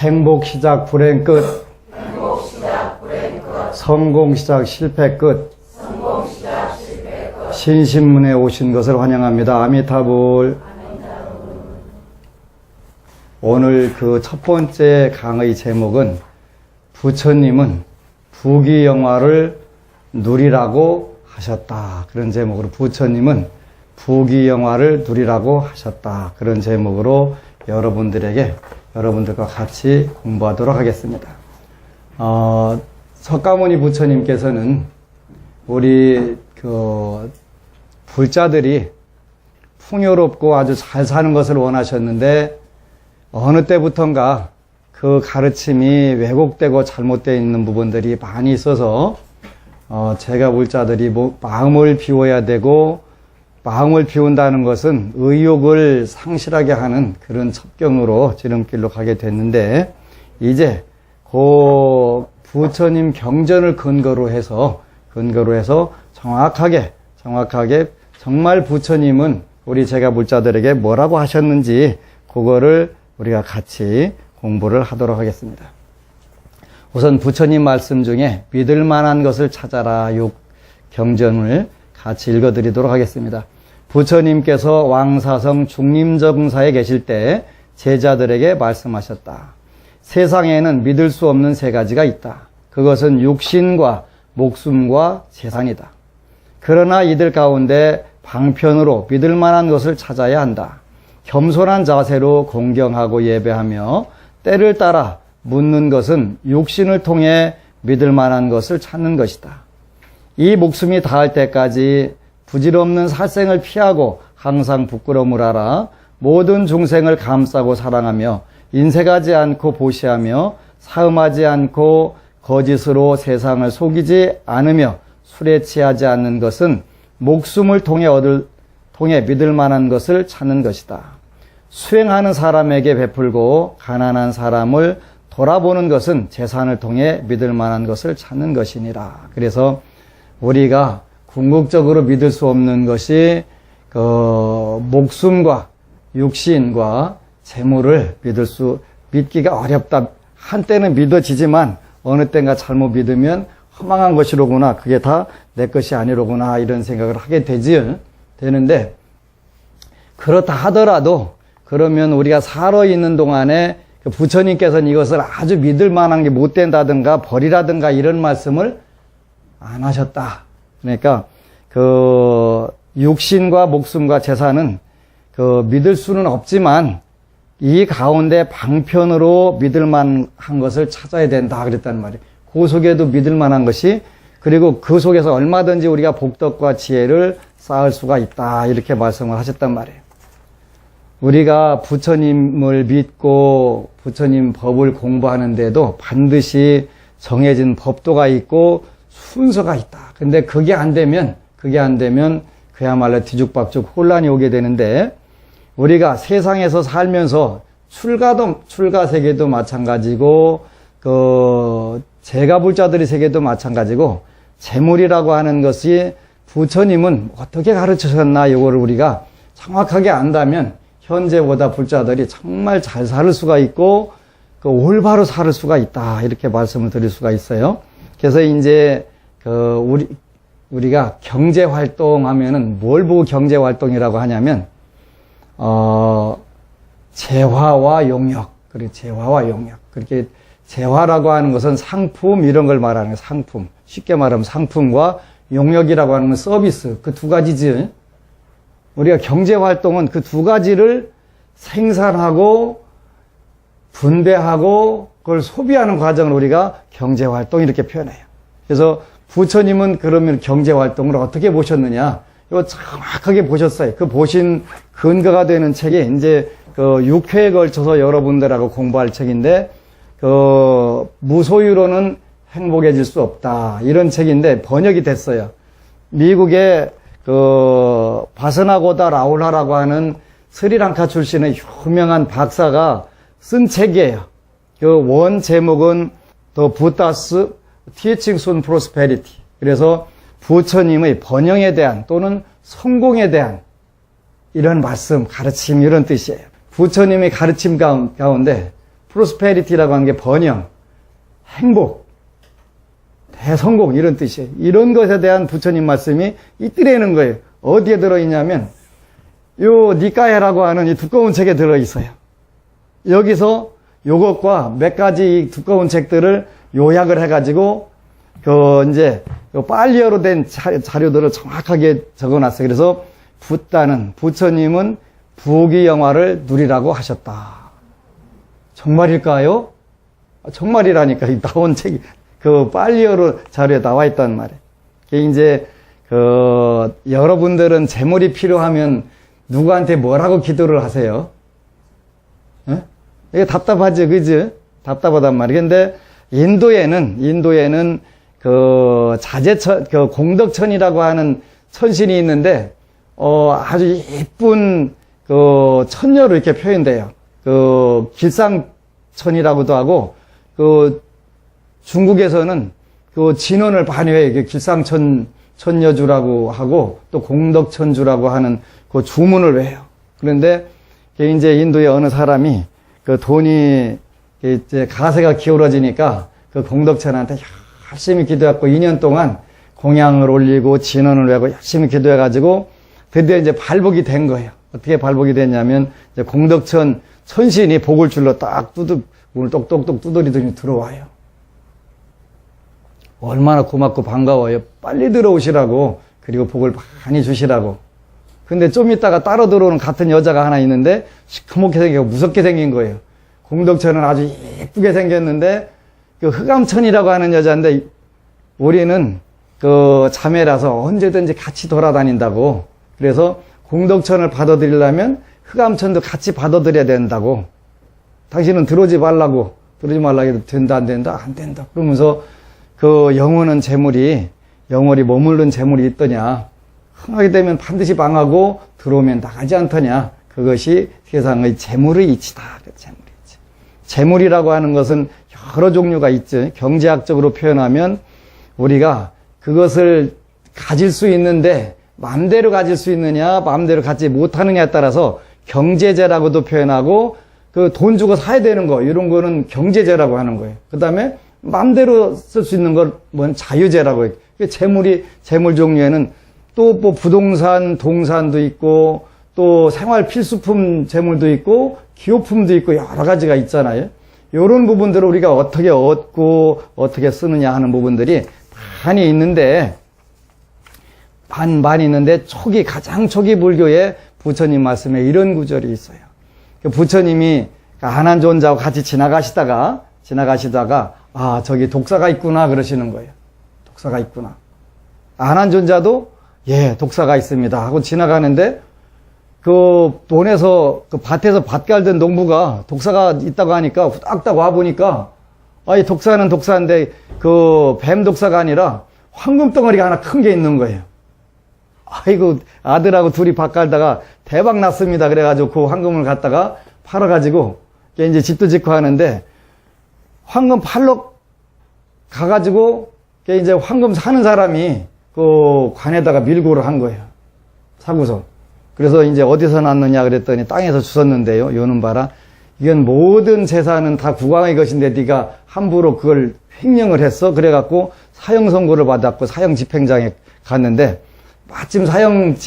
행복 시작 불행 끝. 성공 시작 실패 끝. 신신문에 오신 것을 환영합니다. 아미타불. 오늘 그 첫 번째 강의 제목은 부처님은 부귀영화를 누리라고 하셨다. 그런 제목으로 부처님은 부귀영화를 누리라고 하셨다. 그런 제목으로 여러분들과 같이 공부하도록 하겠습니다. 석가모니 부처님께서는 우리 불자들이 풍요롭고 아주 잘 사는 것을 원하셨는데 어느 때부턴가 그 가르침이 왜곡되고 잘못되어 있는 부분들이 많이 있어서 제가 불자들이 마음을 비워야 되고, 마음을 비운다는 것은 의욕을 상실하게 하는 그런 첩경으로 지름길로 가게 됐는데, 이제 그 부처님 경전을 근거로 해서 정확하게 정말 부처님은 우리 제가 불자들에게 뭐라고 하셨는지 그거를 우리가 같이 공부를 하도록 하겠습니다. 우선 부처님 말씀 중에 믿을 만한 것을 찾아라 경전을 같이 읽어드리도록 하겠습니다. 부처님께서 왕사성 중림정사에 계실 때 제자들에게 말씀하셨다. 세상에는 믿을 수 없는 세 가지가 있다. 그것은 육신과 목숨과 재산이다. 그러나 이들 가운데 방편으로 믿을 만한 것을 찾아야 한다. 겸손한 자세로 공경하고 예배하며 때를 따라 묻는 것은 육신을 통해 믿을 만한 것을 찾는 것이다. 이 목숨이 닿을 때까지 부질없는 살생을 피하고 항상 부끄러움을 알아 모든 중생을 감싸고 사랑하며 인색하지 않고 보시하며 사음하지 않고 거짓으로 세상을 속이지 않으며 술에 취하지 않는 것은 목숨을 통해 믿을 만한 것을 찾는 것이다. 수행하는 사람에게 베풀고 가난한 사람을 돌아보는 것은 재산을 통해 믿을 만한 것을 찾는 것이니라. 그래서 우리가 궁극적으로 믿을 수 없는 것이 목숨과 육신과 재물을 믿기가 어렵다. 한때는 믿어지지만 어느 때인가 잘못 믿으면 허망한 것이로구나. 그게 다 내 것이 아니로구나. 이런 생각을 하게 되는데, 그렇다 하더라도 그러면 우리가 살아있는 동안에 부처님께서는 이것을 아주 믿을 만한 게 못 된다든가 버리라든가 이런 말씀을 안 하셨다. 그러니까 육신과 목숨과 재산은 믿을 수는 없지만 이 가운데 방편으로 믿을 만한 것을 찾아야 된다 그랬단 말이에요. 그 속에도 믿을 만한 것이, 그리고 그 속에서 얼마든지 우리가 복덕과 지혜를 쌓을 수가 있다. 이렇게 말씀을 하셨단 말이에요. 우리가 부처님을 믿고 부처님 법을 공부하는데도 반드시 정해진 법도가 있고 순서가 있다. 근데 그게 안 되면 그야말로 뒤죽박죽 혼란이 오게 되는데, 우리가 세상에서 살면서 출가 세계도 마찬가지고 제가불자들의 세계도 마찬가지고, 재물이라고 하는 것이 부처님은 어떻게 가르치셨나 이거를 우리가 정확하게 안다면 현재보다 불자들이 정말 잘 살 수가 있고 올바로 살 수가 있다. 이렇게 말씀을 드릴 수가 있어요. 그래서 이제 우리가 경제 활동하면은 뭘 보고 경제 활동이라고 하냐면 재화와 용역. 그리고 재화와 용역. 그렇게 재화라고 하는 것은 상품 이런 걸 말하는 거예요. 상품. 쉽게 말하면 상품과 용역이라고 하는 건 서비스. 그 두 가지지. 우리가 경제 활동은 그 두 가지를 생산하고 분배하고 그걸 소비하는 과정을 우리가 경제 활동 이렇게 표현해요. 그래서 부처님은 그러면 경제 활동을 어떻게 보셨느냐? 이거 정확하게 보셨어요. 그 보신 근거가 되는 책이 이제 6회에 걸쳐서 여러분들하고 공부할 책인데, 무소유로는 행복해질 수 없다. 이런 책인데 번역이 됐어요. 미국의 바스나고다 라울라라고 하는 스리랑카 출신의 유명한 박사가 쓴 책이에요. 그 원 제목은 The Buddha's Teachings on Prosperity. 그래서 부처님의 번영에 대한 또는 성공에 대한 이런 말씀, 가르침 이런 뜻이에요. 부처님의 가르침 가운데 프로스페리티라고 하는 게 번영, 행복, 대성공 이런 뜻이에요. 이런 것에 대한 부처님 말씀이 이뜰에는 거예요. 어디에 들어있냐면 요 니까야라고 하는 이 두꺼운 책에 들어있어요. 여기서 요것과 몇 가지 두꺼운 책들을 요약을 해가지고 이제 요 빨리어로 된 자료들을 정확하게 적어놨어요. 그래서 붓다는 부처님은 부귀영화를 누리라고 하셨다. 정말일까요? 정말이라니까 나온 책이 빨리어로 자료에 나와 있단 말이에요. 이제 여러분들은 재물이 필요하면 누구한테 뭐라고 기도를 하세요? 예? 이게 답답하죠, 그죠? 답답하단 말이에요. 근데 인도에는 자제천, 공덕천이라고 하는 천신이 있는데, 아주 예쁜, 천녀로 이렇게 표현돼요. 길상천이라고도 하고, 중국에서는 진원을 반여해, 길상천녀주라고 하고, 또 공덕천주라고 하는 주문을 외요. 그런데, 이제 인도의 어느 사람이, 돈이, 이제 가세가 기울어지니까, 공덕천한테 열심히 기도해갖고 2년 동안 공양을 올리고 진원을 외고 열심히 기도해가지고 드디어 이제 발복이 된 거예요. 어떻게 발복이 됐냐면 이제 공덕천 천신이 복을 줄로 딱 문을 똑똑똑 두드리더니 들어와요. 얼마나 고맙고 반가워요. 빨리 들어오시라고, 그리고 복을 많이 주시라고. 근데 좀 있다가 따로 들어오는 같은 여자가 하나 있는데 시커멓게 생기고 무섭게 생긴 거예요. 공덕천은 아주 예쁘게 생겼는데 흑암천이라고 하는 여자인데 우리는 자매라서 언제든지 같이 돌아다닌다고. 그래서 공덕천을 받아들이려면 흑암천도 같이 받아들여야 된다고. 당신은 들어오지 말라고 해도 된다 안 된다 그러면서 영원한 재물이 영원히 머무른 재물이 있더냐, 흥하게 되면 반드시 망하고 들어오면 나가지 않더냐, 그것이 세상의 재물의 이치다. 재물의 이치. 재물이라고 하는 것은 여러 종류가 있죠. 경제학적으로 표현하면 우리가 그것을 가질 수 있는데 마음대로 가질 수 있느냐, 마음대로 갖지 못하느냐에 따라서 경제재라고도 표현하고, 돈 주고 사야 되는 거, 이런 거는 경제재라고 하는 거예요. 그 다음에 마음대로 쓸 수 있는 걸 자유재라고 해요. 재물 종류에는 또 부동산, 동산도 있고, 또 생활 필수품 재물도 있고, 기호품도 있고, 여러 가지가 있잖아요. 이런 부분들을 우리가 어떻게 얻고 어떻게 쓰느냐 하는 부분들이 많이 있는데, 가장 초기 불교의 부처님 말씀에 이런 구절이 있어요. 부처님이 안한존자하고 같이 지나가시다가, 저기 독사가 있구나, 그러시는 거예요. 독사가 있구나. 안한존자도, 예, 독사가 있습니다 하고 지나가는데, 밭에서 밭 갈던 농부가 독사가 있다고 하니까 후딱딱 와보니까, 이 독사는 독사인데, 뱀 독사가 아니라 황금 덩어리가 하나 큰 게 있는 거예요. 아이고, 아들하고 둘이 밭 갈다가 대박 났습니다. 그래가지고 그 황금을 갖다가 팔아가지고, 이제 집도 짓고 하는데, 황금 팔러 가가지고, 이제 황금 사는 사람이 관에다가 밀고를 한 거예요. 사고서. 그래서 이제 어디서 났느냐 그랬더니 땅에서 주웠는데요. 요는 봐라. 이건 모든 재산은 다 국왕의 것인데 네가 함부로 그걸 횡령을 했어. 그래갖고 사형 선고를 받았고 사형 집행장에 갔는데 마침 사형을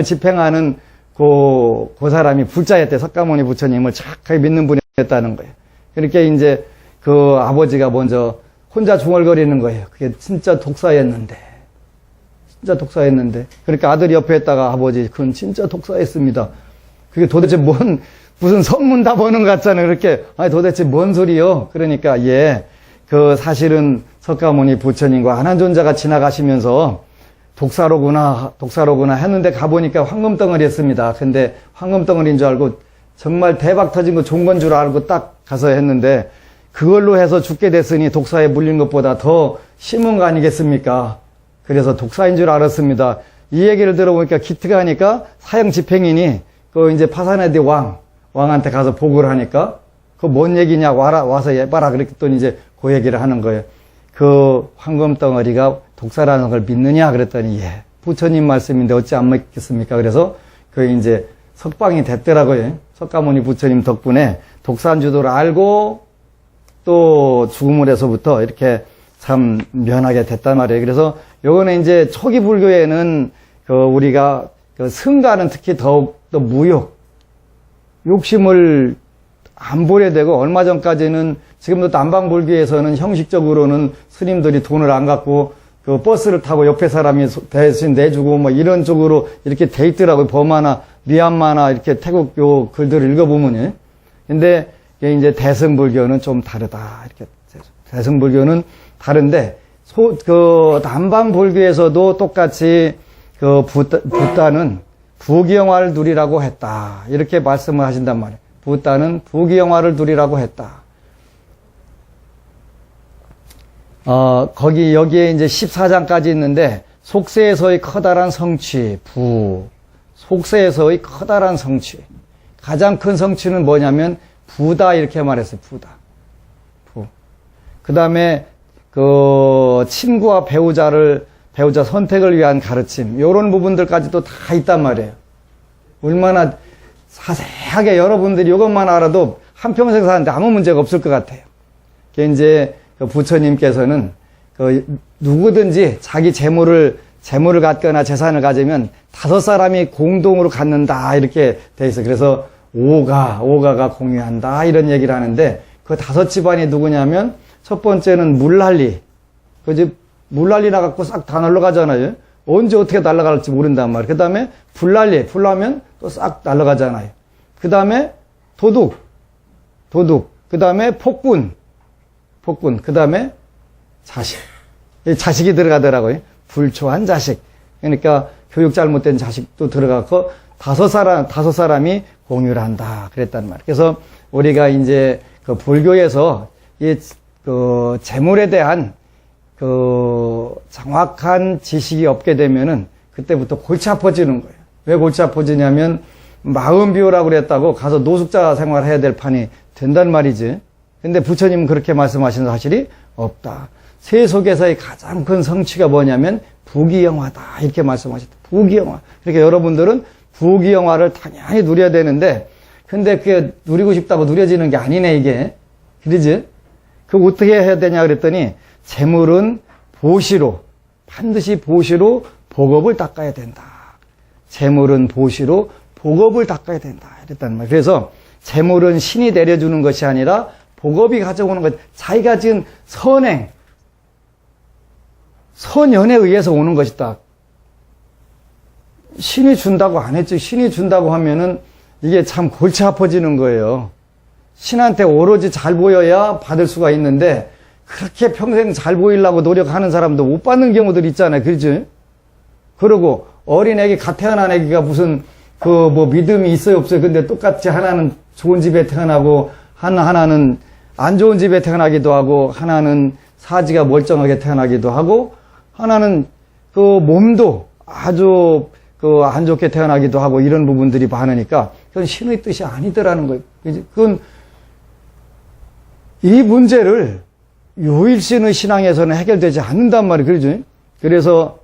집행하는 그 사람이 불자였대. 석가모니 부처님을 착하게 믿는 분이었다는 거예요. 그렇게 이제 아버지가 먼저 혼자 중얼거리는 거예요. 그게 진짜 독사였는데. 그러니까 아들이 옆에 있다가 아버지, 그건 진짜 독사였습니다. 그게 도대체 무슨 선문 답 오는 것 같잖아요. 그렇게, 도대체 뭔 소리요? 그러니까, 사실은 석가모니 부처님과 안한존자가 지나가시면서 독사로구나 했는데 가보니까 황금덩어리였습니다. 근데 황금덩어리인 줄 알고 정말 대박 터진 거 좋은 건 줄 알고 딱 가서 했는데 그걸로 해서 죽게 됐으니 독사에 물린 것보다 더 심한 거 아니겠습니까? 그래서 독사인 줄 알았습니다. 이 얘기를 들어보니까 기특하니까 사형 집행인이 이제 파사네디 왕한테 가서 보고를 하니까 뭔 얘기냐 와서 해봐라 그랬더니 이제 그 얘기를 하는 거예요. 황금덩어리가 독사라는 걸 믿느냐 그랬더니 부처님 말씀인데 어찌 안 믿겠습니까? 그래서 이제 석방이 됐더라고요. 석가모니 부처님 덕분에 독산주도를 알고 또 죽음을 해서부터 이렇게 참 면하게 됐단 말이에요. 그래서 요거는 이제 초기 불교에는 우리가 승가는 특히 더욱 더 무욕, 욕심을 안 부려야 되고, 얼마 전까지는 지금도 남방불교에서는 형식적으로는 스님들이 돈을 안 갖고 그 버스를 타고 옆에 사람이 대신 내주고 뭐 이런 쪽으로 이렇게 돼 있더라고요. 버마나 미얀마나 이렇게 태국 요 글들을 읽어보면요. 근데 이제 대승불교는 좀 다르다. 이렇게 대승불교는 다른데 남방불교에서도 똑같이 부다는 부귀영화를 누리라고 했다. 이렇게 말씀을 하신단 말이에요. 부다는 부귀영화를 누리라고 했다. 여기에 이제 14장까지 있는데, 속세에서의 커다란 성취, 속세에서의 커다란 성취. 가장 큰 성취는 뭐냐면, 부다, 이렇게 말했어요, 부다. 그 다음에, 친구와 배우자 선택을 위한 가르침, 요런 부분들까지도 다 있단 말이에요. 얼마나 자세하게 여러분들이 이것만 알아도 한평생 사는데 아무 문제가 없을 것 같아요. 이제, 부처님께서는 누구든지 자기 재물을 갖거나 재산을 가지면 5사람이 공동으로 갖는다 이렇게 돼 있어요. 그래서 오가가 공유한다 이런 얘기를 하는데, 그 5집안이 누구냐면 첫 번째는 물난리. 물난리 나갖고 싹 다 날아가잖아요. 언제 어떻게 날아갈지 모른단 말이에요. 그 다음에 불난리, 불나면 또 싹 날아가잖아요. 그 다음에 도둑. 그 다음에 폭군, 그 다음에 자식. 자식이 들어가더라고요. 불초한 자식. 그러니까 교육 잘못된 자식도 들어가고 5사람이 공유를 한다. 그랬단 말이에요. 그래서 우리가 이제 불교에서 재물에 대한 정확한 지식이 없게 되면은 그때부터 골치 아파지는 거예요. 왜 골치 아파지냐면 마음 비우라고 그랬다고 가서 노숙자 생활해야 될 판이 된단 말이지. 근데 부처님은 그렇게 말씀하시는 사실이 없다. 세속에서의 가장 큰 성취가 뭐냐면 부귀영화다. 이렇게 말씀하셨다. 부귀영화. 그러니까 여러분들은 부귀영화를 당연히 누려야 되는데, 근데 그게 누리고 싶다고 누려지는 게 아니네, 이게. 그러지? 그거 어떻게 해야 되냐 그랬더니, 재물은 반드시 보시로 복업을 닦아야 된다. 재물은 보시로 복업을 닦아야 된다. 이랬단 말이에요. 그래서 재물은 신이 내려주는 것이 아니라 복업이 가져오는 것, 자기가 지은 선연에 의해서 오는 것이다. 신이 준다고 안 했지. 신이 준다고 하면은 이게 참 골치 아파지는 거예요. 신한테 오로지 잘 보여야 받을 수가 있는데, 그렇게 평생 잘 보이려고 노력하는 사람도 못 받는 경우들 있잖아요. 그렇지? 그리고 어린애기, 갓 태어난 애기가 무슨 믿음이 있어요 없어요. 근데 똑같이 하나는 좋은 집에 태어나고 하나는 안 좋은 집에 태어나기도 하고, 하나는 사지가 멀쩡하게 태어나기도 하고, 하나는 몸도 아주 안 좋게 태어나기도 하고, 이런 부분들이 많으니까 그건 신의 뜻이 아니더라는 거예요. 그건 이 문제를 요일신의 신앙에서는 해결되지 않는단 말이에요. 그러죠? 그래서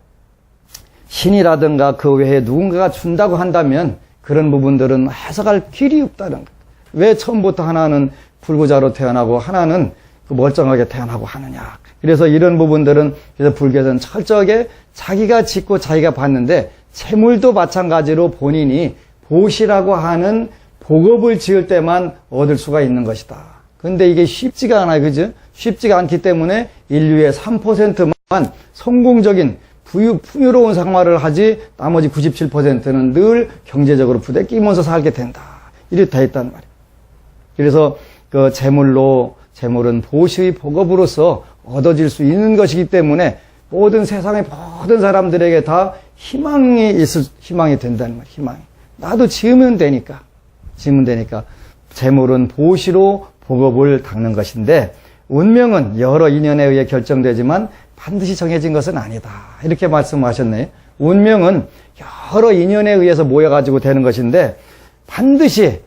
신이라든가 그 외에 누군가가 준다고 한다면 그런 부분들은 해석할 길이 없다는 거예요. 왜 처음부터 하나는 불구자로 태어나고 하나는 멀쩡하게 태어나고 하느냐. 그래서 이런 부분들은, 그래서 불교에서는 철저하게 자기가 짓고 자기가 받는데, 재물도 마찬가지로 본인이 보시라고 하는 복업을 지을 때만 얻을 수가 있는 것이다. 근데 이게 쉽지가 않아요. 그죠? 쉽지가 않기 때문에 인류의 3%만 성공적인 풍요로운 생활을 하지, 나머지 97%는 늘 경제적으로 부대끼면서 살게 된다. 이렇게 돼 있단 말이에요. 그래서 재물은 보시의 복업으로서 얻어질 수 있는 것이기 때문에 세상의 모든 사람들에게 다 희망이 된다는 말이에요. 희망이. 나도 지으면 되니까. 재물은 보시로 복업을 닦는 것인데, 운명은 여러 인연에 의해 결정되지만 반드시 정해진 것은 아니다. 이렇게 말씀하셨네요. 운명은 여러 인연에 의해서 모여가지고 되는 것인데, 반드시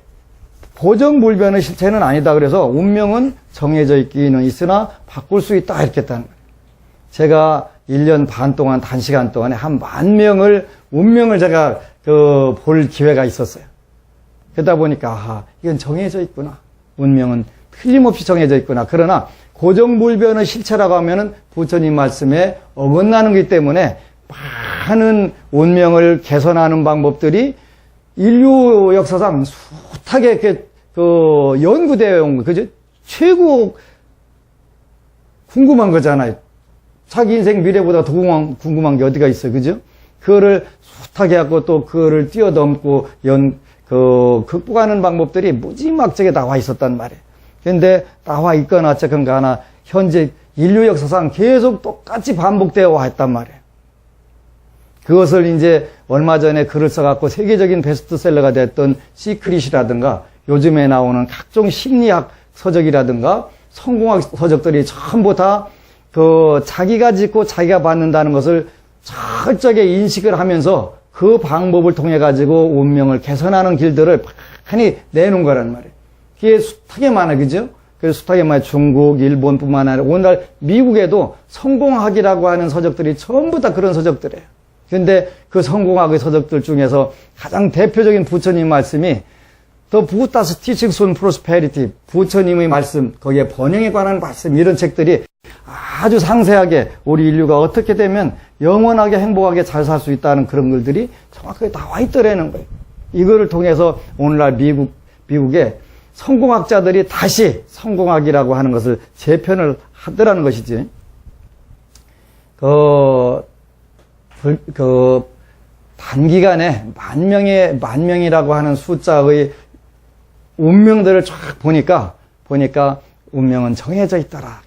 보정불변의 실체는 아니다. 그래서 운명은 정해져 있기는 있으나 바꿀 수 있다. 이렇게 했다는 거예요. 제가 1년 반 동안, 단시간 동안에 한 10,000명을, 운명을 제가 볼 기회가 있었어요. 그러다 보니까 아하, 이건 정해져 있구나. 운명은 틀림없이 정해져 있구나. 그러나 고정불변의 실체라고 하면은 부처님 말씀에 어긋나는 거기 때문에 많은 운명을 개선하는 방법들이 인류 역사상 숱하게 이렇게 연구되어 온 거, 그죠? 최고 궁금한 거잖아요. 자기 인생 미래보다 더 궁금한 게 어디가 있어요, 그죠? 그거를 숱하게 하고 또 그거를 뛰어넘고 극복하는 방법들이 무지막지하게 나와 있었단 말이에요. 근데 나와 있거나 어쨌건가 하나 현재 인류 역사상 계속 똑같이 반복되어 와 있단 말이에요. 그것을 이제 얼마 전에 글을 써갖고 세계적인 베스트셀러가 됐던 시크릿이라든가 요즘에 나오는 각종 심리학 서적이라든가 성공학 서적들이 전부 다 자기가 짓고 자기가 받는다는 것을 철저하게 인식을 하면서 그 방법을 통해 가지고 운명을 개선하는 길들을 많이 내놓은 거란 말이에요. 그게 숱하게 많아, 그죠? 그래서 숱하게 많아. 중국, 일본뿐만 아니라 오늘날 미국에도 성공학이라고 하는 서적들이 전부 다 그런 서적들이에요. 근데 그 성공학의 서적들 중에서 가장 대표적인 부처님 말씀이 The Buddha's Teachings on Prosperity, 부처님의 말씀, 거기에 번영에 관한 말씀, 이런 책들이 아주 상세하게 우리 인류가 어떻게 되면 영원하게 행복하게 잘 살 수 있다는 그런 글들이 정확하게 나와 있더라는 거예요. 이거를 통해서 오늘날 미국의 성공학자들이 다시 성공학이라고 하는 것을 재편을 하더라는 것이지. 단기간에 만 명이라고 하는 숫자의 운명들을 쫙 보니까 운명은 정해져 있더라.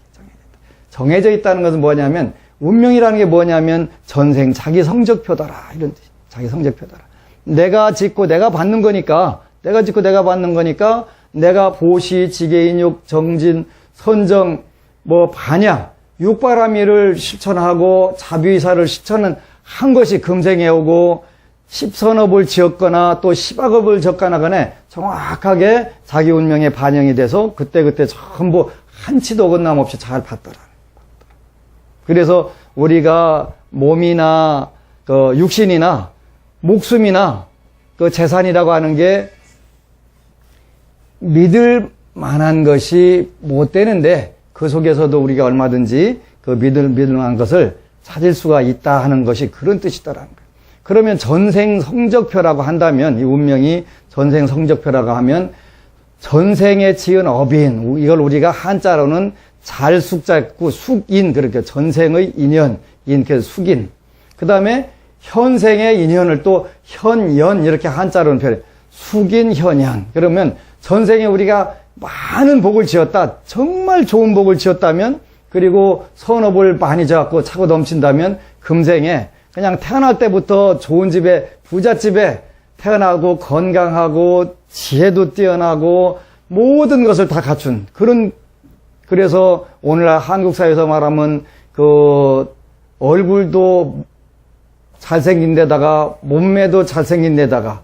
정해져 있다는 것은 뭐냐면, 운명이라는 게 뭐냐면 전생 자기 성적표더라. 이런 뜻. 자기 성적표더라. 내가 짓고 내가 받는 거니까, 내가 보시, 지계인육, 정진, 선정, 반야, 육바라밀을 실천하고 자비의사를 실천한 것이 금생에 오고, 10선업을 지었거나 또 10악업을 적거나 정확하게 자기 운명에 반영이 돼서 그때그때 전부 한치도 어긋남 없이 잘 받더라. 그래서 우리가 몸이나 육신이나 목숨이나 재산이라고 하는 게 믿을 만한 것이 못 되는데 그 속에서도 우리가 얼마든지 그 믿을 만한 것을 찾을 수가 있다 하는 것이 그런 뜻이더라는 거예요. 그러면 전생 성적표라고 한다면, 이 운명이 전생 성적표라고 하면 전생에 지은 업인, 이걸 우리가 한자로는 잘숙자구 숙인, 그렇게 전생의 인연, 그래서 숙인. 그 다음에 현생의 인연을 또 현연, 이렇게 한자로는 표현해. 숙인, 현연. 그러면 전생에 우리가 많은 복을 지었다, 정말 좋은 복을 지었다면, 그리고 선업을 많이 지었고 차고 넘친다면 금생에 그냥 태어날 때부터 좋은 집에, 부잣집에 태어나고 건강하고 지혜도 뛰어나고 모든 것을 다 갖춘 그래서 오늘날 한국 사회에서 말하면 얼굴도 잘생긴 데다가 몸매도 잘생긴 데다가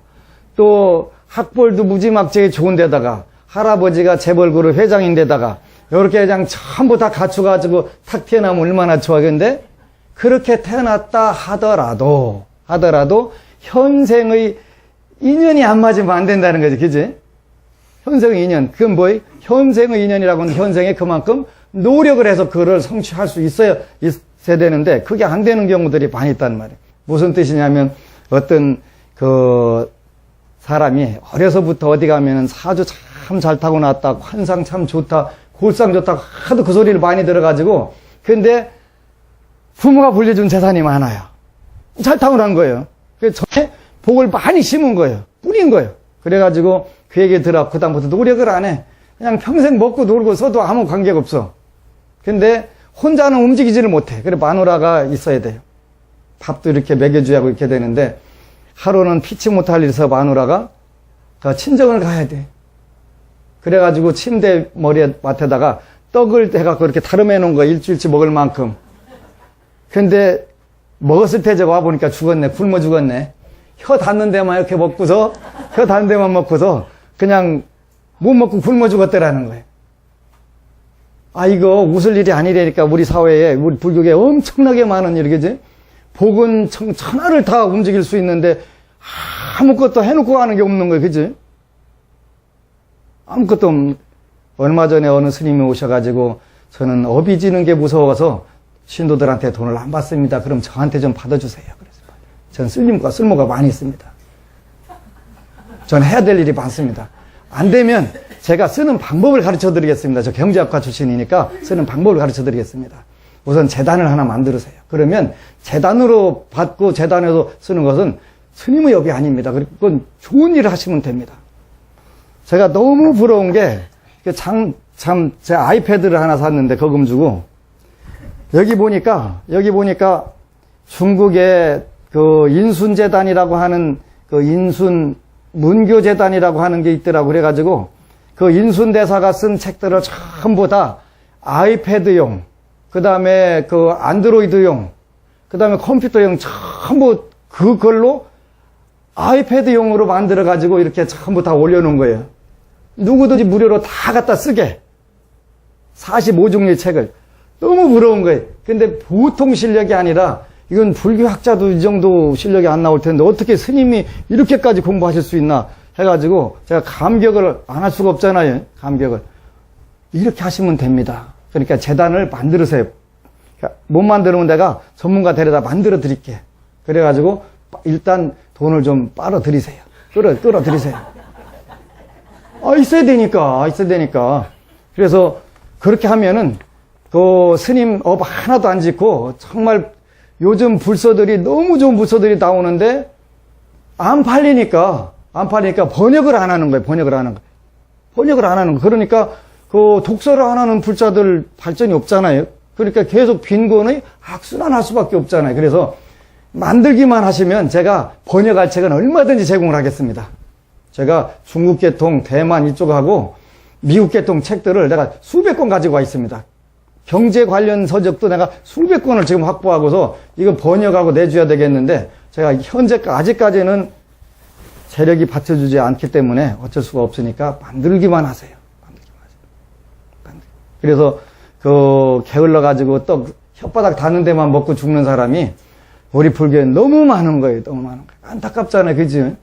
또 학벌도 무지막지하게 좋은 데다가 할아버지가 재벌그룹 회장인 데다가 이렇게 그냥 전부 다 갖춰가지고 탁 태어나면 얼마나 좋아하겠는데, 그렇게 태어났다 하더라도 현생의 인연이 안 맞으면 안 된다는 거지, 그지? 현생의 인연. 그건 뭐예요? 현생의 인연이라고 하는 현생에 그만큼 노력을 해서 그걸 성취할 수 있어야 되는데, 그게 안 되는 경우들이 많이 있단 말이에요. 무슨 뜻이냐면, 어떤 사람이 어려서부터 어디 가면은 사주 참 잘 타고 났다, 환상 참 좋다, 골상 좋다, 하도 그 소리를 많이 들어가지고, 근데 부모가 불려준 재산이 많아요. 잘 타고난 거예요. 그래서 저에 복을 많이 심은 거예요. 뿌린 거예요. 그래가지고 그 얘기 들어 그다음부터 노력을 안 해. 그냥 평생 먹고 놀고 써도 아무 관계가 없어. 근데 혼자는 움직이지를 못해. 그래 마누라가 있어야 돼요. 밥도 이렇게 먹여줘야 하고 이렇게 되는데, 하루는 피치 못할 일에서 마누라가 친정을 가야 돼. 그래가지고 침대 머리에 맡에다가 떡을 해갖고 이렇게 다름해 놓은 거 일주일치 먹을 만큼. 근데 먹었을 때 와보니까 죽었네. 굶어 죽었네. 혀 닿는 데만 이렇게 먹고서, 그냥 못 먹고 굶어 죽었대라는 거예요. 아, 이거 웃을 일이 아니라니까. 우리 사회에, 우리 불교계 엄청나게 많은 일이겠지? 복은 천하를 다 움직일 수 있는데 아무것도 해놓고 하는 게 없는 거예요. 그지? 아무것도 얼마 전에 어느 스님이 오셔가지고 저는 업이 지는 게 무서워서 신도들한테 돈을 안 받습니다. 그럼 저한테 좀 받아주세요. 그래서 전 쓸모가 많이 있습니다. 전 해야 될 일이 많습니다. 안 되면 제가 쓰는 방법을 가르쳐 드리겠습니다. 저 경제학과 출신이니까 쓰는 방법을 가르쳐 드리겠습니다. 우선 재단을 하나 만들으세요. 그러면 재단으로 받고 재단에서 쓰는 것은 스님의 업이 아닙니다. 그건 좋은 일을 하시면 됩니다. 제가 너무 부러운 게 제 아이패드를 하나 샀는데 거금 주고 여기 보니까 중국의 그 인순재단이라고 하는 그 문교재단이라고 하는 게 있더라고. 그래가지고 그 인순대사가 쓴 책들을 전부 다 아이패드용, 그 다음에 그 안드로이드용, 그 다음에 컴퓨터용 전부 그걸로 아이패드용으로 만들어가지고 이렇게 전부 다 올려놓은 거예요. 누구든지 무료로 다 갖다 쓰게. 45종류의 책을. 너무 부러운 거예요. 근데 보통 실력이 아니라 이건 불교학자도 이 정도 실력이 안 나올 텐데 어떻게 스님이 이렇게까지 공부하실 수 있나 해가지고 제가 감격을 안 할 수가 없잖아요. 감격을. 이렇게 하시면 됩니다. 그러니까 재단을 만들으세요. 못 만들면 내가 전문가 데려다 만들어 드릴게. 그래가지고 일단 돈을 좀 빨아 드리세요. 끌어 드리세요. 있어야 되니까. 그래서 그렇게 하면은 그 스님 업 하나도 안 짓고 정말 요즘 불서들이 너무 좋은 불서들이 나오는데 안 팔리니까 번역을 안 하는 거예요. 번역을 안 하는 거. 그러니까 그 독서를 안 하는 불자들 발전이 없잖아요. 그러니까 계속 빈곤의 악순환할 수밖에 없잖아요. 그래서 만들기만 하시면 제가 번역할 책은 얼마든지 제공을 하겠습니다. 제가 중국 계통, 대만 이쪽하고 미국 계통 책들을 내가 수백 권 가지고 와 있습니다. 경제 관련 서적도 내가 수백 권을 지금 확보하고서 이거 번역하고 내줘야 되겠는데 제가 아직까지는 재력이 받쳐주지 않기 때문에 어쩔 수가 없으니까 만들기만 하세요. 그래서 그 게을러 가지고 떡 혓바닥 닿는 데만 먹고 죽는 사람이 우리 불교에 너무 많은 거예요. 너무 많은 거예요. 안타깝잖아요. 그지?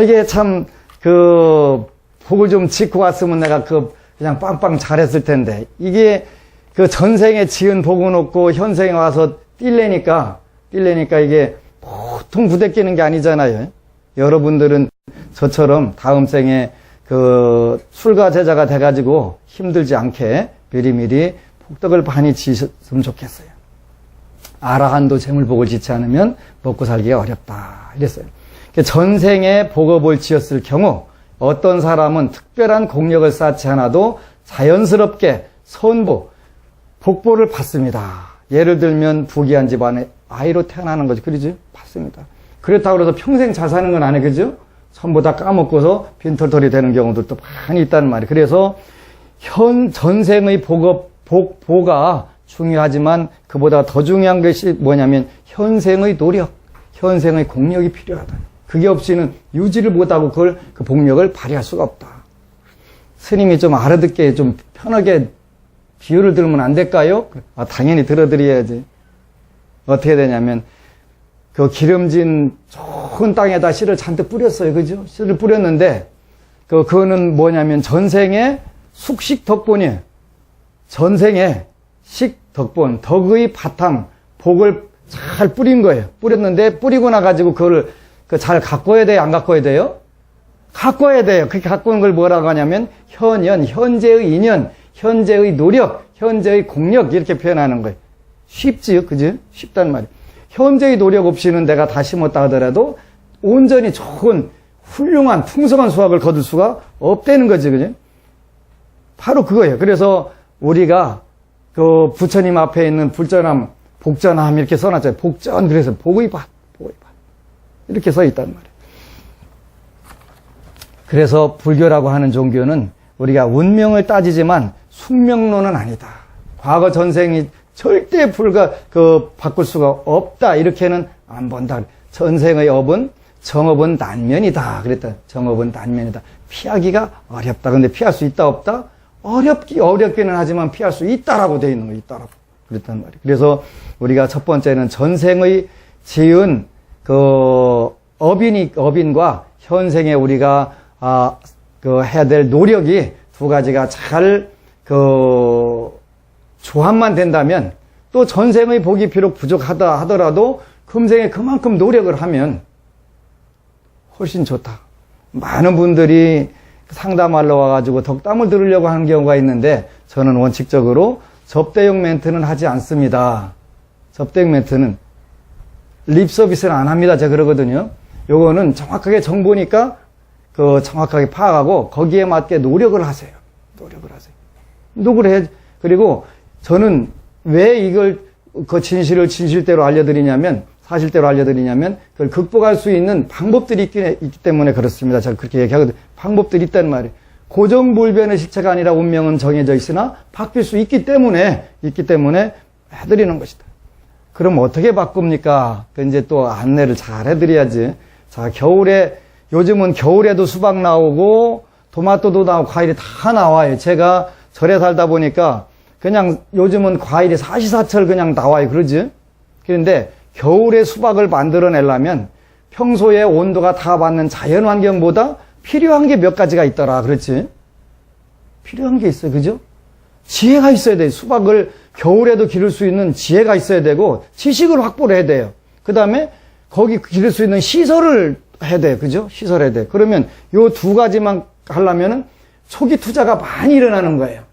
이게 참 복을 좀 짓고 왔으면 내가 그냥 빵빵 잘했을 텐데 이게 그 전생에 지은 복은 없고 현생에 와서 뛸래니까 이게 보통 부대끼는 게 아니잖아요. 여러분들은 저처럼 다음 생에 그 출가 제자가 돼가지고 힘들지 않게 미리미리 복덕을 많이 지셨으면 좋겠어요. 아라한도 재물복을 짓지 않으면 먹고 살기가 어렵다 이랬어요. 전생에 복업을 지었을 경우 어떤 사람은 특별한 공력을 쌓지 않아도 자연스럽게 복보를 받습니다. 예를 들면 부귀한 집안의 아이로 태어나는 거죠. 그러죠? 받습니다. 그렇다고 해서 평생 잘 사는 건 아니에요. 그죠? 전부 다 까먹고서 빈털털이 되는 경우들도 많이 있다는 말이에요. 그래서 전생의 복보가 중요하지만 그보다 더 중요한 것이 뭐냐면 현생의 노력, 현생의 공력이 필요하다. 그게 없이는 유지를 못하고 그 복력을 발휘할 수가 없다. 스님이 좀 알아듣게 좀 편하게 비유를 들면 안 될까요? 당연히 들어드려야지. 어떻게 되냐면 그 기름진 좋은 땅에다 씨를 잔뜩 뿌렸어요. 그죠? 씨를 뿌렸는데 그거는 뭐냐면 전생의 숙식 덕분이에요. 전생의 덕분, 덕의 바탕, 복을 잘 뿌린 거예요. 뿌렸는데 뿌리고 나가지고 그걸 잘 가꿔야 돼요? 안 가꿔야 돼요? 가꿔야 돼요. 그렇게 가꾸는 걸 뭐라고 하냐면 현재의 인연, 현재의 노력, 현재의 공력 이렇게 표현하는 거예요. 쉽지요? 그죠? 쉽단 말이에요. 현재의 노력 없이는 내가 다 심었다 하더라도 온전히 좋은 훌륭한 풍성한 수확을 거둘 수가 없다는 거지. 그죠? 바로 그거예요. 그래서 우리가 그 부처님 앞에 있는 불전함, 복전함 이렇게 써놨잖아요. 복전, 그래서 복의 밭. 이렇게 써 있단 말이에요. 그래서 불교라고 하는 종교는 우리가 운명을 따지지만 숙명론은 아니다. 과거 전생이 절대 바꿀 수가 없다. 이렇게는 안 본다. 전생의 업은 정업은 난면이다. 그랬다. 정업은 난면이다. 피하기가 어렵다. 근데 피할 수 있다 없다? 어렵기는 하지만 피할 수 있다라고 되어 있는 거 있다라고. 그랬단 말이에요. 그래서 우리가 첫 번째는 전생의 지은 업인과 현생에 우리가 해야 될 노력이 두 가지가 잘 조합만 된다면 또 전생의 복이 비록 부족하다 하더라도 금생에 그만큼 노력을 하면 훨씬 좋다. 많은 분들이 상담하러 와가지고 덕담을 들으려고 하는 경우가 있는데 저는 원칙적으로 접대용 멘트는 하지 않습니다. 접대용 멘트는 립 서비스는 안 합니다. 제가 그러거든요. 요거는 정확하게 정보니까 정확하게 파악하고 거기에 맞게 노력을 하세요. 노력을 해. 그리고 저는 왜 이걸 진실을 진실대로 알려드리냐면 사실대로 알려드리냐면 그걸 극복할 수 있는 방법들이 있기 때문에 그렇습니다. 제가 그렇게 얘기하거든요. 방법들이 있단 말이에요. 고정불변의 실체가 아니라 운명은 정해져 있으나 바뀔 수 있기 때문에 해드리는 것이다. 그럼 어떻게 바꿉니까? 이제 또 안내를 잘 해드려야지. 자, 요즘은 겨울에도 수박 나오고 토마토도 나오고 과일이 다 나와요. 제가 절에 살다 보니까 그냥 요즘은 과일이 사시사철 그냥 나와요. 그러지? 그런데 겨울에 수박을 만들어내려면 평소에 온도가 다 받는 자연환경보다 필요한 게 몇 가지가 있더라. 그렇지? 필요한 게 있어요. 그죠? 지혜가 있어야 돼요. 수박을 겨울에도 기를 수 있는 지혜가 있어야 되고 지식을 확보를 해야 돼요. 그 다음에 거기 기를 수 있는 시설을 해야 돼요. 그죠? 시설 해야 돼요. 그러면 요 두 가지만 하려면은 초기 투자가 많이 일어나는 거예요.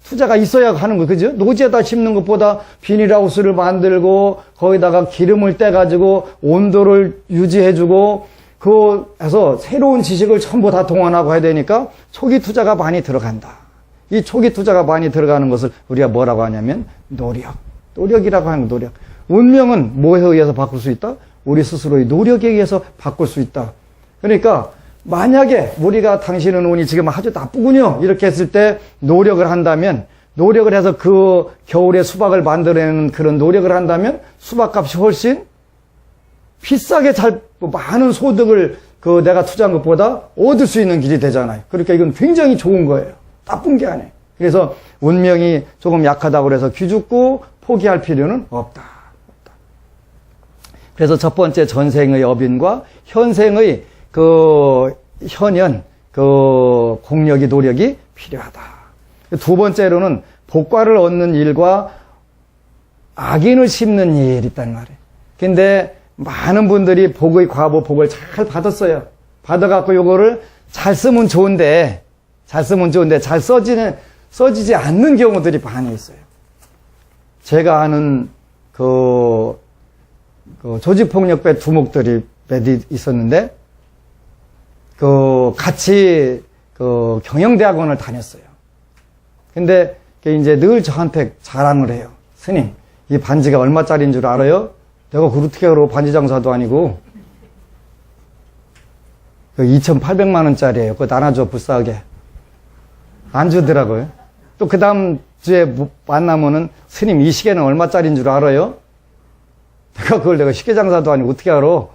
투자가 있어야 하는 거, 그죠? 노지에다 심는 것보다 비닐하우스를 만들고, 거기다가 기름을 떼가지고, 온도를 유지해주고, 해서 새로운 지식을 전부 다 동원하고 해야 되니까, 초기 투자가 많이 들어간다. 이 초기 투자가 많이 들어가는 것을 우리가 뭐라고 하냐면, 노력이라고 하는 거, 노력. 운명은 뭐에 의해서 바꿀 수 있다? 우리 스스로의 노력에 의해서 바꿀 수 있다. 그러니까, 만약에 우리가 당신은 운이 지금 아주 나쁘군요. 이렇게 했을 때 노력을 한다면, 노력을 해서 그 겨울에 수박을 만들어내는 그런 노력을 한다면 수박값이 훨씬 비싸게 많은 소득을 내가 투자한 것보다 얻을 수 있는 길이 되잖아요. 그러니까 이건 굉장히 좋은 거예요. 나쁜 게 아니에요. 그래서 운명이 조금 약하다고 해서 기죽고 포기할 필요는 없다. 그래서 첫 번째 전생의 업인과 현생의 현연, 공력이, 노력이 필요하다. 두 번째로는 복과를 얻는 일과 악인을 심는 일이 있단 말이에요. 근데 많은 분들이 복의 과보, 복을 잘 받았어요. 받아갖고 요거를 잘 쓰면 좋은데, 잘 써지지 않는 경우들이 많이 있어요. 제가 아는 조직폭력배 두목들이 몇 있었는데, 같이 경영대학원을 다녔어요. 근데 이제 늘 저한테 자랑을 해요. 스님, 이 반지가 얼마짜리인 줄 알아요? 내가 그렇게 하러 반지 장사도 아니고 2,800만 원짜리예요. 그거 나눠줘, 불쌍하게. 안 주더라고요. 또 그 다음 주에 만나면은 스님, 이 시계는 얼마짜리인 줄 알아요? 내가 시계 장사도 아니고 어떻게 알아?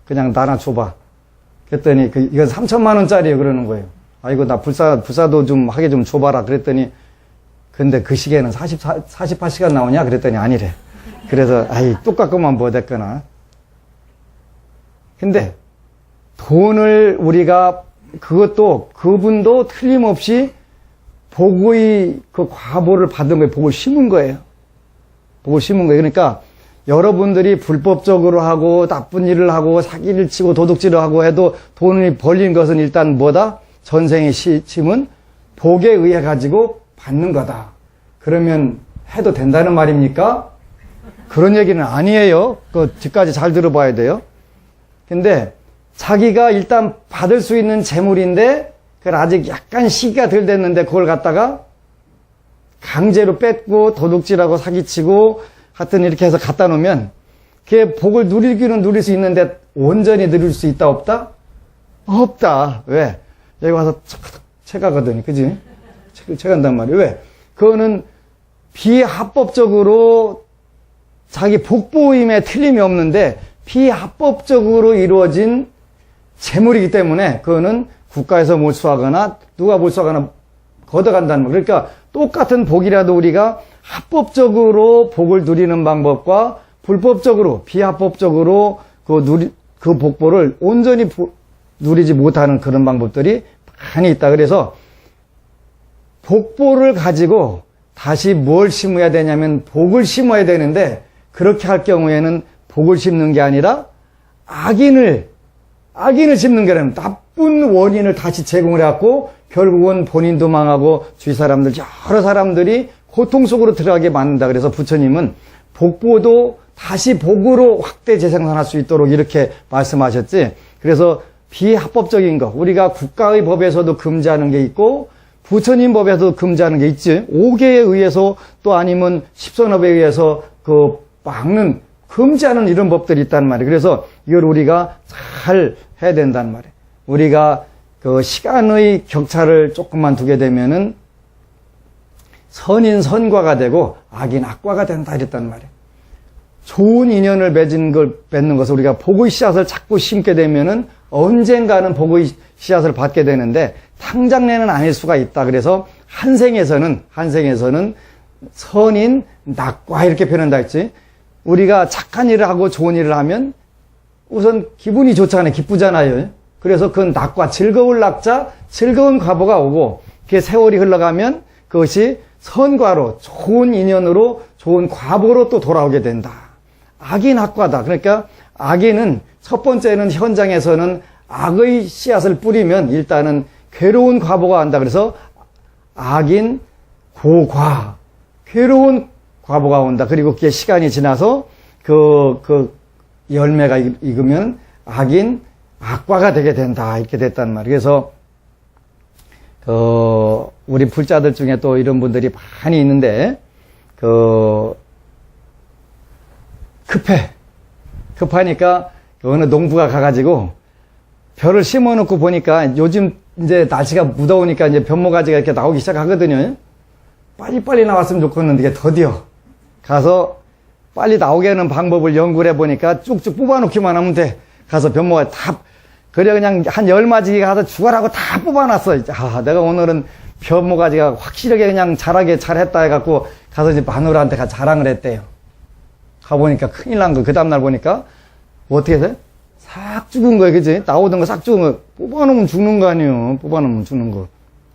그냥 나눠줘봐. 그랬더니 이건 3,000만 원짜리예요. 그러는 거예요. 아이고, 나 불사도 좀 하게 좀 줘봐라. 그랬더니 근데 그 시계는 48시간 나오냐? 그랬더니 아니래. 그래서 똑같구만 뭐 됐거나. 근데 돈을 우리가 그분도 틀림없이 복의 과보를 받은 거예요. 복을 심은 거예요. 그러니까 여러분들이 불법적으로 하고 나쁜 일을 하고 사기를 치고 도둑질을 하고 해도 돈이 벌린 것은 일단 뭐다? 전생의 심은 복에 의해 가지고 받는 거다. 그러면 해도 된다는 말입니까? 그런 얘기는 아니에요. 뒤까지 잘 들어봐야 돼요. 근데 자기가 일단 받을 수 있는 재물인데 그걸 아직 약간 시기가 덜 됐는데 그걸 갖다가 강제로 뺏고 도둑질하고 사기치고 하여튼 이렇게 해서 갖다 놓으면 그게 복을 누리기는 누릴 수 있는데 온전히 누릴 수 있다 없다? 없다. 왜? 여기 와서 체가거든요. 그지? 체간단 말이에요. 왜? 그거는 비합법적으로 자기 복보임에 틀림이 없는데 비합법적으로 이루어진 재물이기 때문에 그거는 국가에서 몰수하거나 누가 몰수하거나 걷어간다는 거예요. 그러니까 똑같은 복이라도 우리가 합법적으로 복을 누리는 방법과 불법적으로 비합법적으로 그 복보를 온전히 누리지 못하는 그런 방법들이 많이 있다. 그래서 복보를 가지고 다시 뭘 심어야 되냐면 복을 심어야 되는데 그렇게 할 경우에는 복을 심는 게 아니라 악인을 심는 거라면 나쁜 원인을 다시 제공을 해갖고 결국은 본인도 망하고 주위 사람들 여러 사람들이 고통 속으로 들어가게 만든다. 그래서 부처님은 복보도 다시 복으로 확대 재생산할 수 있도록 이렇게 말씀하셨지. 그래서 비합법적인 거 우리가 국가의 법에서도 금지하는 게 있고 부처님 법에서도 금지하는 게 있지. 5계에 의해서 또 아니면 십선업에 의해서 그 막는 금지하는 이런 법들이 있단 말이에요. 그래서 이걸 우리가 잘 해야 된단 말이에요. 우리가 그 시간의 격차를 조금만 두게 되면은 선인 선과가 되고 악인 악과가 된다 이랬단 말이에요. 좋은 인연을 맺는 것을 우리가 복의 씨앗을 자꾸 심게 되면은 언젠가는 복의 씨앗을 받게 되는데 당장내는 아닐 수가 있다. 그래서 한생에서는 선인 낙과 이렇게 표현한다 했지. 우리가 착한 일을 하고 좋은 일을 하면 우선 기분이 좋잖아요. 기쁘잖아요. 그래서 그 낙과 즐거울 낙자, 즐거운 과보가 오고 그게 세월이 흘러가면 그것이 선과로 좋은 인연으로 좋은 과보로 또 돌아오게 된다. 악인 악과다. 그러니까 악인은 첫 번째는 현장에서는 악의 씨앗을 뿌리면 일단은 괴로운 과보가 온다. 그래서 악인 고과 괴로운 과보가 온다. 그리고 그게 시간이 지나서 그 열매가 익으면 악인 악과가 되게 된다. 이렇게 됐단 말이에요. 그래서 우리 불자들 중에 또 이런 분들이 많이 있는데 급하니까 어느 농부가 가가지고 벼를 심어놓고 보니까 요즘 이제 날씨가 무더우니까 이제 벼모가지가 이렇게 나오기 시작하거든요. 빨리빨리 나왔으면 좋겠는데 더디어 가서 빨리 나오게 하는 방법을 연구를 해보니까 쭉쭉 뽑아놓기만 하면 돼. 가서 벼모가 다 그래 그냥 한 10마지 가서 죽어라고 다 뽑아놨어. 내가 오늘은 벼모가지가 확실하게 그냥 잘하게 잘했다 해갖고 가서 이제 마누라한테 가서 자랑을 했대요. 가보니까 큰일 난 거. 그 다음날 보니까 어떻게 돼? 싹 죽은 거야, 그지? 나오던 거 싹 죽은 거. 뽑아놓으면 죽는 거 아니에요. 뽑아놓으면 죽는 거.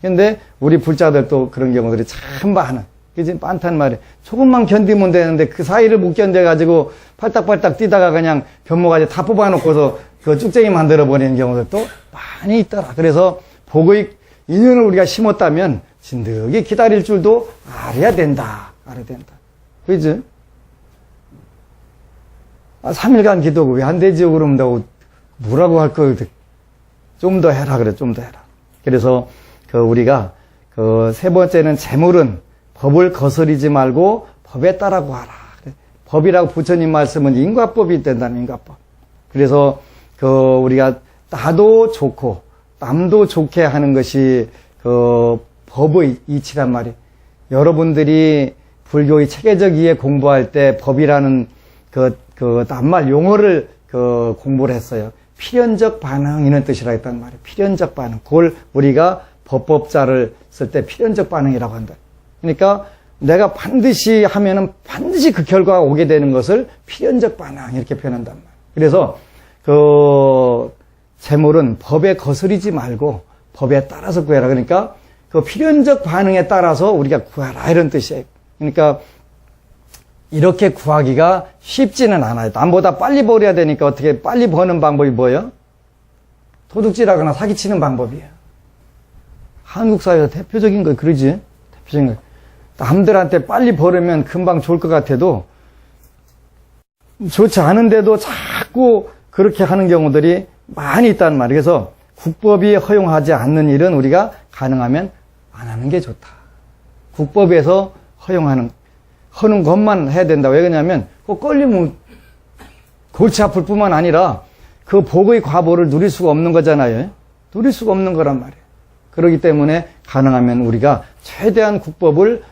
근데 우리 불자들 또 그런 경우들이 참 많아. 그지? 많단 말이야. 조금만 견디면 되는데 그 사이를 못 견뎌가지고 팔딱팔딱 뛰다가 그냥 벼모가지 다 뽑아놓고서 그 쭉쟁이 만들어버리는 경우들도 많이 있더라. 그래서 복의 인연을 우리가 심었다면 진득이 기다릴 줄도 알아야 된다. 알아야 된다. 그지? 3일간 기도하고 왜 안 되지요? 그러면 뭐라고 할 거, 좀 더 해라. 그래, 좀 더 해라. 그래서 우리가 세 번째는 재물은 법을 거스르지 말고 법에 따라 구하라. 그래. 법이라고 부처님 말씀은 인과법이 된다는 인과법. 그래서 우리가 나도 좋고 남도 좋게 하는 것이 법의 이치란 말이에요. 여러분들이 불교의 체계적 이해 공부할 때 법이라는 낱말 용어를 공부를 했어요. 필연적 반응 이런 뜻이라 했단 말이에요. 필연적 반응. 그걸 우리가 법법자를 쓸 때 필연적 반응이라고 한다. 그러니까 내가 반드시 하면은 반드시 그 결과가 오게 되는 것을 필연적 반응 이렇게 표현한단 말이에요. 그래서 재물은 법에 거스르지 말고 법에 따라서 구해라. 그러니까 필연적 반응에 따라서 우리가 구하라 이런 뜻이에요. 그러니까 이렇게 구하기가 쉽지는 않아요. 남보다 빨리 벌어야 되니까 어떻게 빨리 버는 방법이 뭐예요? 도둑질하거나 사기치는 방법이에요. 한국 사회에서 대표적인 거 그러지? 대표적인 거. 남들한테 빨리 벌으면 금방 좋을 것 같아도 좋지 않은데도 자꾸 그렇게 하는 경우들이 많이 있단 말이에요. 그래서 국법이 허용하지 않는 일은 우리가 가능하면 안 하는 게 좋다. 국법에서 하는 것만 해야 된다. 왜 그러냐면 걸리면 골치 아플 뿐만 아니라 그 복의 과보를 누릴 수가 없는 거잖아요. 누릴 수가 없는 거란 말이에요. 그렇기 때문에 가능하면 우리가 최대한 국법을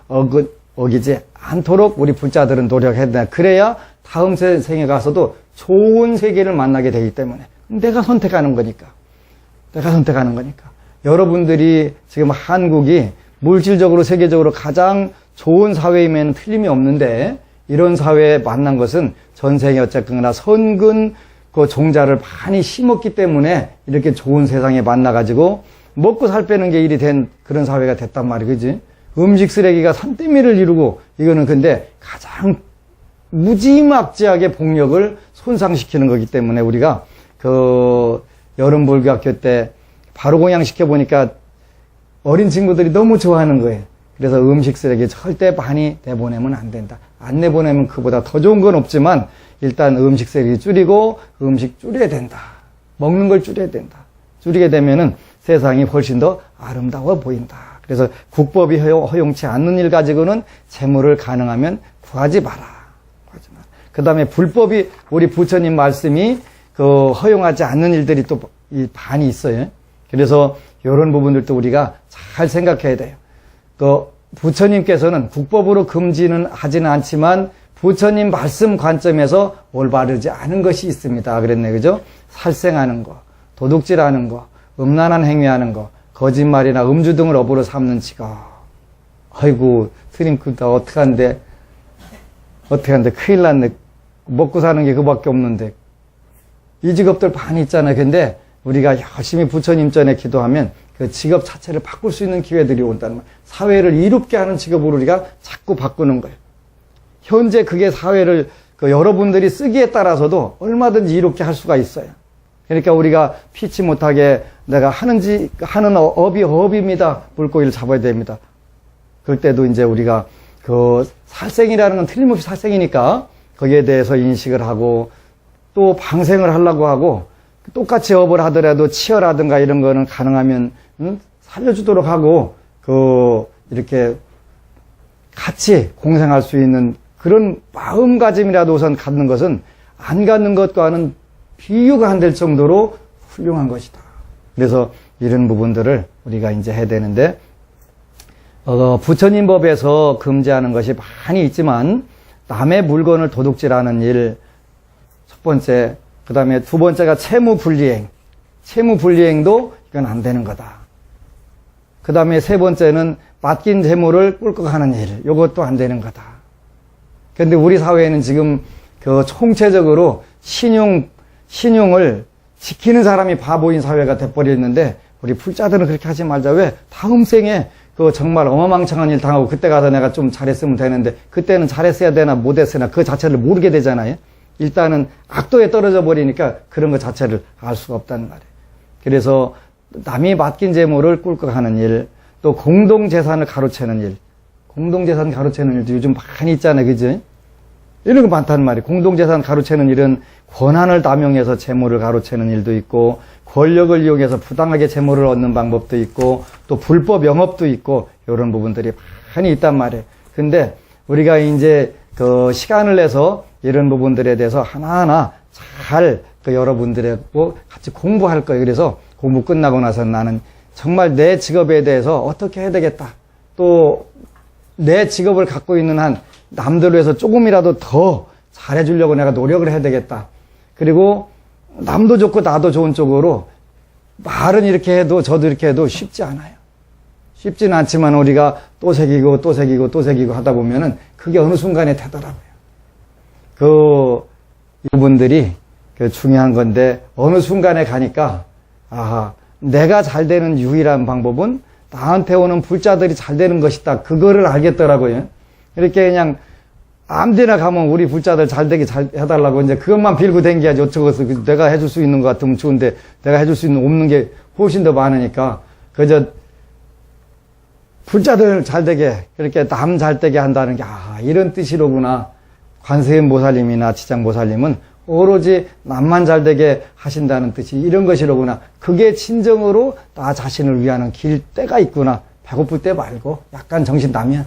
어기지 않도록 우리 불자들은 노력해야 된다. 그래야 다음 생에 가서도 좋은 세계를 만나게 되기 때문에 내가 선택하는 거니까. 여러분들이 지금 한국이 물질적으로 세계적으로 가장 좋은 사회이면 틀림이 없는데 이런 사회에 만난 것은 전생에 어쨌거나 선근 종자를 많이 심었기 때문에 이렇게 좋은 세상에 만나가지고 먹고 살 빼는 게 일이 된 그런 사회가 됐단 말이야, 그지? 음식 쓰레기가 산더미를 이루고, 이거는 근데 가장 무지막지하게 복력을 손상시키는 거기 때문에 우리가 여름 불교학교 때 바로 공양시켜 보니까 어린 친구들이 너무 좋아하는 거예요. 그래서 음식 쓰레기 절대 많이 내보내면 안 된다. 안 내보내면 그보다 더 좋은 건 없지만 일단 음식 쓰레기 줄이고 음식 줄여야 된다. 먹는 걸 줄여야 된다. 줄이게 되면은 세상이 훨씬 더 아름다워 보인다. 그래서 국법이 허용치 않는 일 가지고는 재물을 가능하면 구하지 마라. 그 다음에 불법이 우리 부처님 말씀이 허용하지 않는 일들이 또 이 반이 있어요. 그래서 이런 부분들도 우리가 잘 생각해야 돼요. 부처님께서는 국법으로 금지는 하지는 않지만 부처님 말씀 관점에서 올바르지 않은 것이 있습니다. 그랬네, 그죠? 살생하는 거, 도둑질하는 거, 음란한 행위하는 거, 거짓말이나 음주 등을 업으로 삼는 직업. 아이고, 스님크다 어떡한데 큰일 났네. 먹고 사는 게 그밖에 없는데. 이 직업들 많이 있잖아요. 근데 우리가 열심히 부처님 전에 기도하면 그 직업 자체를 바꿀 수 있는 기회들이 온다는 말. 사회를 이롭게 하는 직업으로 우리가 자꾸 바꾸는 거예요. 현재 그게 사회를 여러분들이 쓰기에 따라서도 얼마든지 이롭게 할 수가 있어요. 그러니까 우리가 피치 못하게 내가 하는 업이 업입니다. 물고기를 잡아야 됩니다. 그럴 때도 이제 우리가 살생이라는 건 틀림없이 살생이니까 거기에 대해서 인식을 하고 또 방생을 하려고 하고 똑같이 업을 하더라도 치어라든가 이런 거는 가능하면 살려주도록 하고 이렇게 같이 공생할 수 있는 그런 마음가짐이라도 우선 갖는 것은 안 갖는 것과는 비교가 안 될 정도로 훌륭한 것이다. 그래서 이런 부분들을 우리가 이제 해야 되는데 부처님 법에서 금지하는 것이 많이 있지만 남의 물건을 도둑질하는 일 첫 번째, 그 다음에 두 번째가 채무불이행. 채무불이행도 이건 안 되는 거다. 그 다음에 세 번째는 맡긴 재물을 꿀꺽하는 일. 이것도 안 되는 거다. 그런데 우리 사회에는 지금 총체적으로 신용을 지키는 사람이 바보인 사회가 돼버렸는데 우리 불자들은 그렇게 하지 말자. 왜? 다음 생에 정말 어마망창한 일 당하고 그때 가서 내가 좀 잘했으면 되는데 그때는 잘했어야 되나 못했으나 그 자체를 모르게 되잖아요. 일단은 악도에 떨어져 버리니까 그런 것 자체를 알 수가 없다는 말이에요. 그래서 남이 맡긴 재물을 꿀꺽하는 일, 또 공동재산을 가로채는 일. 공동재산 가로채는 일도 요즘 많이 있잖아요. 그죠? 이런 거 많다는 말이에요. 공동재산 가로채는 일은 권한을 남용해서 재물을 가로채는 일도 있고 권력을 이용해서 부당하게 재물을 얻는 방법도 있고 또 불법 영업도 있고 이런 부분들이 많이 있단 말이에요. 근데 우리가 이제 시간을 내서 이런 부분들에 대해서 하나하나 잘 여러분들하고 같이 공부할 거예요. 그래서 공부 끝나고 나서 나는 정말 내 직업에 대해서 어떻게 해야 되겠다. 또 내 직업을 갖고 있는 한 남들을 위해서 조금이라도 더 잘해주려고 내가 노력을 해야 되겠다. 그리고 남도 좋고 나도 좋은 쪽으로 말은 이렇게 해도 저도 이렇게 해도 쉽지 않아요. 쉽지는 않지만 우리가 또 새기고 또 새기고 또 새기고 하다 보면은 그게 어느 순간에 되더라고요. 이분들이 중요한 건데 어느 순간에 가니까 내가 잘 되는 유일한 방법은 나한테 오는 불자들이 잘 되는 것이다. 그거를 알겠더라고요. 이렇게 그냥 아무데나 가면 우리 불자들 잘 되게 잘 해달라고 이제 그것만 빌고 댕겨야지 어쩌고서 내가 해줄 수 있는 것 같으면 좋은데 내가 해줄 수 있는 없는 게 훨씬 더 많으니까 그저 불자들 잘 되게 그렇게 남 잘 되게 한다는 게 이런 뜻이로구나. 관세음 보살님이나 지장 보살님은 오로지 남만 잘 되게 하신다는 뜻이 이런 것이로구나. 그게 진정으로 나 자신을 위하는 길 때가 있구나. 배고플 때 말고 약간 정신 나면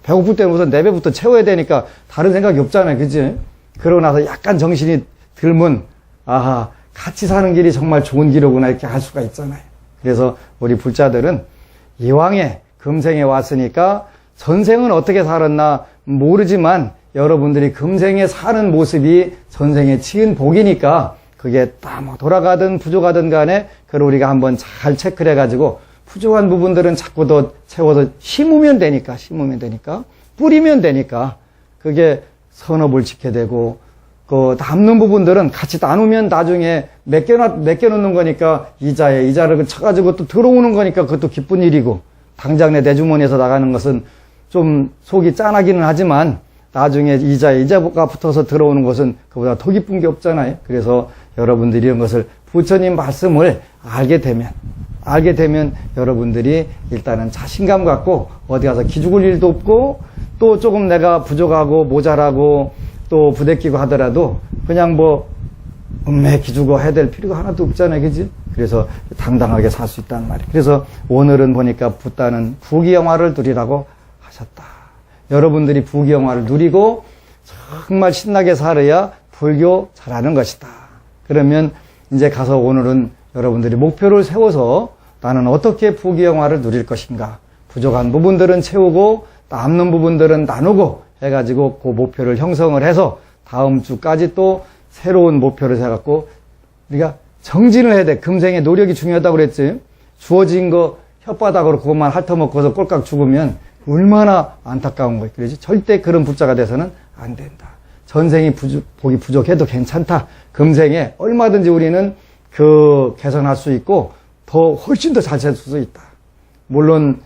배고플 때는 우선 내 배부터 채워야 되니까 다른 생각이 없잖아요. 그치? 그러고 나서 약간 정신이 들면 같이 사는 길이 정말 좋은 길이구나 이렇게 할 수가 있잖아요. 그래서 우리 불자들은 이왕에 금생에 왔으니까 전생은 어떻게 살았나 모르지만 여러분들이 금생에 사는 모습이 전생에 지은 복이니까 그게 돌아가든 부족하든 간에 그걸 우리가 한번 잘 체크를 해가지고 부족한 부분들은 자꾸 더 채워서 심으면 되니까 뿌리면 되니까 그게 선업을 지켜야 되고 남는 부분들은 같이 나누면 나중에 맡겨놓는 거니까 이자를 쳐가지고 또 들어오는 거니까 그것도 기쁜 일이고, 당장 내 주머니에서 나가는 것은 좀 속이 짠하기는 하지만 나중에 이자가 붙어서 들어오는 것은 그보다 더 기쁜 게 없잖아요. 그래서 여러분들이 이런 것을 부처님 말씀을 알게 되면 여러분들이 일단은 자신감 갖고 어디 가서 기죽을 일도 없고, 또 조금 내가 부족하고 모자라고 또 부대끼고 하더라도 그냥 음매 기죽어 해야 될 필요가 하나도 없잖아요. 그지? 그래서 당당하게 살 수 있다는 말이에요. 그래서 오늘은 보니까 붓다는 부귀영화를 누리라고 하셨다. 여러분들이 부귀영화를 누리고 정말 신나게 살아야 불교 잘하는 것이다. 그러면 이제 가서 오늘은 여러분들이 목표를 세워서 나는 어떻게 부귀영화를 누릴 것인가. 부족한 부분들은 채우고 남는 부분들은 나누고 해가지고 그 목표를 형성을 해서 다음 주까지 또 새로운 목표를 세갖고 우리가 정진을 해야 돼. 금생의 노력이 중요하다고 그랬지. 주어진 거 혓바닥으로 그것만 핥아먹고서 꼴깍 죽으면 얼마나 안타까운 거예요. 그러지? 절대 그런 부자가 돼서는 안 된다. 전생이 복이 부족해도 괜찮다. 금생에 얼마든지 우리는 개선할 수 있고 더 훨씬 더 잘 살 수 있다. 물론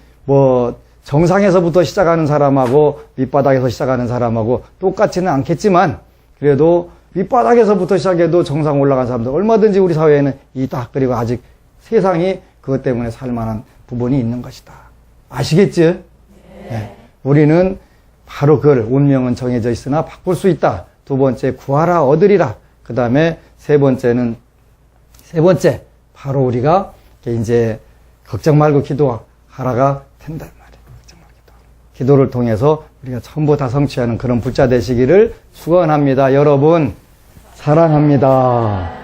정상에서부터 시작하는 사람하고 밑바닥에서 시작하는 사람하고 똑같지는 않겠지만 그래도 밑바닥에서부터 시작해도 정상 올라간 사람들 얼마든지 우리 사회에는 있다. 그리고 아직 세상이 그것 때문에 살만한 부분이 있는 것이다. 아시겠지? 네. 우리는 바로 그걸 운명은 정해져 있으나 바꿀 수 있다. 두 번째 구하라 얻으리라. 그 다음에 세 번째 바로 우리가 이제 걱정 말고 기도하라가 된단 말이에요. 걱정 말고 기도를 통해서 우리가 전부 다 성취하는 그런 부자 되시기를 축원합니다. 여러분 사랑합니다.